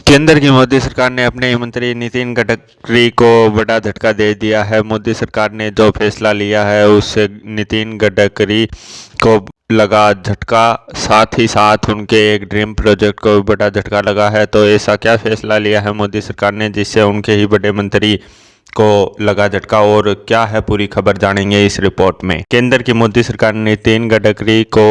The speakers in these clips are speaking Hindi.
केंद्र की मोदी सरकार ने अपने मंत्री नितिन गडकरी को बड़ा झटका दे दिया है। मोदी सरकार ने जो फैसला लिया है उससे नितिन गडकरी को लगा झटका, साथ ही साथ उनके एक ड्रीम प्रोजेक्ट को भी बड़ा झटका लगा है। तो ऐसा क्या फैसला लिया है मोदी सरकार ने जिससे उनके ही बड़े मंत्री को लगा झटका, और क्या है पूरी खबर जानेंगे इस रिपोर्ट में। केंद्र की मोदी सरकार ने नितिन गडकरी को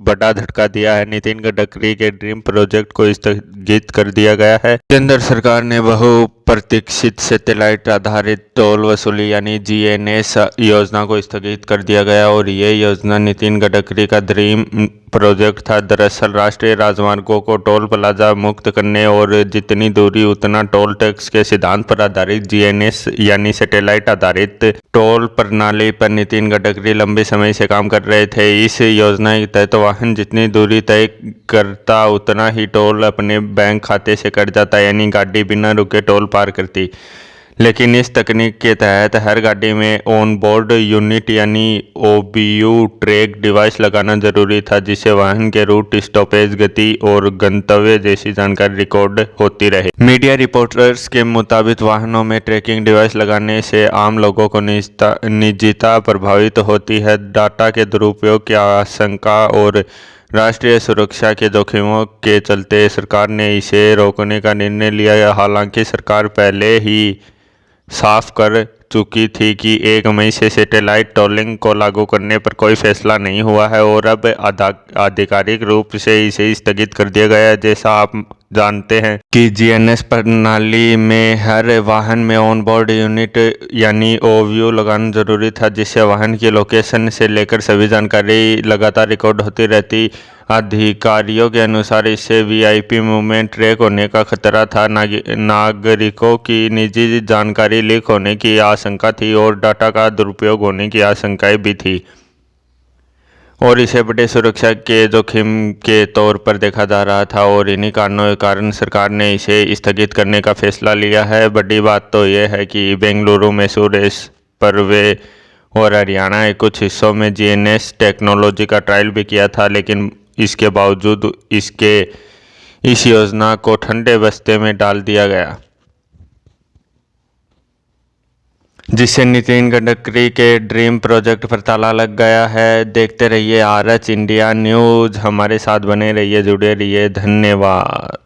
बड़ा झटका दिया है। नितिन गडकरी के ड्रीम प्रोजेक्ट को स्थगित कर दिया गया है। केंद्र सरकार ने बहुप्रतीक्षित सैटेलाइट आधारित टोल वसूली यानी जीएनएस योजना को स्थगित कर दिया गया, और ये योजना नितिन गडकरी का ड्रीम प्रोजेक्ट था। दरअसल राष्ट्रीय राजमार्गों को टोल प्लाजा मुक्त करने और जितनी दूरी उतना टोल टैक्स के सिद्धांत पर आधारित जीएनएस यानी सैटेलाइट आधारित टोल प्रणाली पर नितिन गडकरी लंबे समय से काम कर रहे थे। इस योजना के तहत वाहन जितनी दूरी तय करता उतना ही टोल अपने बैंक खाते से कट जाता, यानी गाड़ी बिना रुके टोल पार करती। लेकिन इस तकनीक के तहत हर गाड़ी में ऑन बोर्ड यूनिट यानी ओबीयू ट्रैक डिवाइस लगाना जरूरी था, जिससे वाहन के रूट, स्टॉपेज, गति और गंतव्य जैसी जानकारी रिकॉर्ड होती रहे। मीडिया रिपोर्टर्स के मुताबिक वाहनों में ट्रैकिंग डिवाइस लगाने से आम लोगों को निजता प्रभावित होती है, डाटा के दुरुपयोग की आशंका और राष्ट्रीय सुरक्षा के जोखिमों के चलते सरकार ने इसे रोकने का निर्णय लिया। हालांकि सरकार पहले ही साफ कर चुकी थी कि 1 मई से सैटेलाइट टोलिंग को लागू करने पर कोई फैसला नहीं हुआ है और अब आधिकारिक रूप से इसे स्थगित कर दिया गया है। जैसा आप जानते हैं कि जीएनएस प्रणाली में हर वाहन में ऑन बोर्ड यूनिट यानी ओबीयू लगाना जरूरी था, जिससे वाहन की लोकेशन से लेकर सभी जानकारी लगातार रिकॉर्ड होती रहती। अधिकारियों के अनुसार इससे वीआईपी मूवमेंट ट्रैक होने का खतरा था, नागरिकों की निजी जानकारी लीक होने की आशंका थी और डाटा का दुरुपयोग होने की आशंकाएं भी थी, और इसे बड़े सुरक्षा के जोखिम के तौर पर देखा जा रहा था, और इन्हीं कारणों के कारण सरकार ने इसे स्थगित करने का फैसला लिया है। बड़ी बात तो यह है कि बेंगलुरु, मैसूर, परवे और हरियाणा के कुछ हिस्सों में जीएनएस टेक्नोलॉजी का ट्रायल भी किया था, लेकिन इसके बावजूद इस योजना को ठंडे बस्ते में डाल दिया गया, जिससे नितिन गडकरी के ड्रीम प्रोजेक्ट पर ताला लग गया है। देखते रहिए RH इंडिया न्यूज़, हमारे साथ बने रहिए, जुड़े रहिए। धन्यवाद।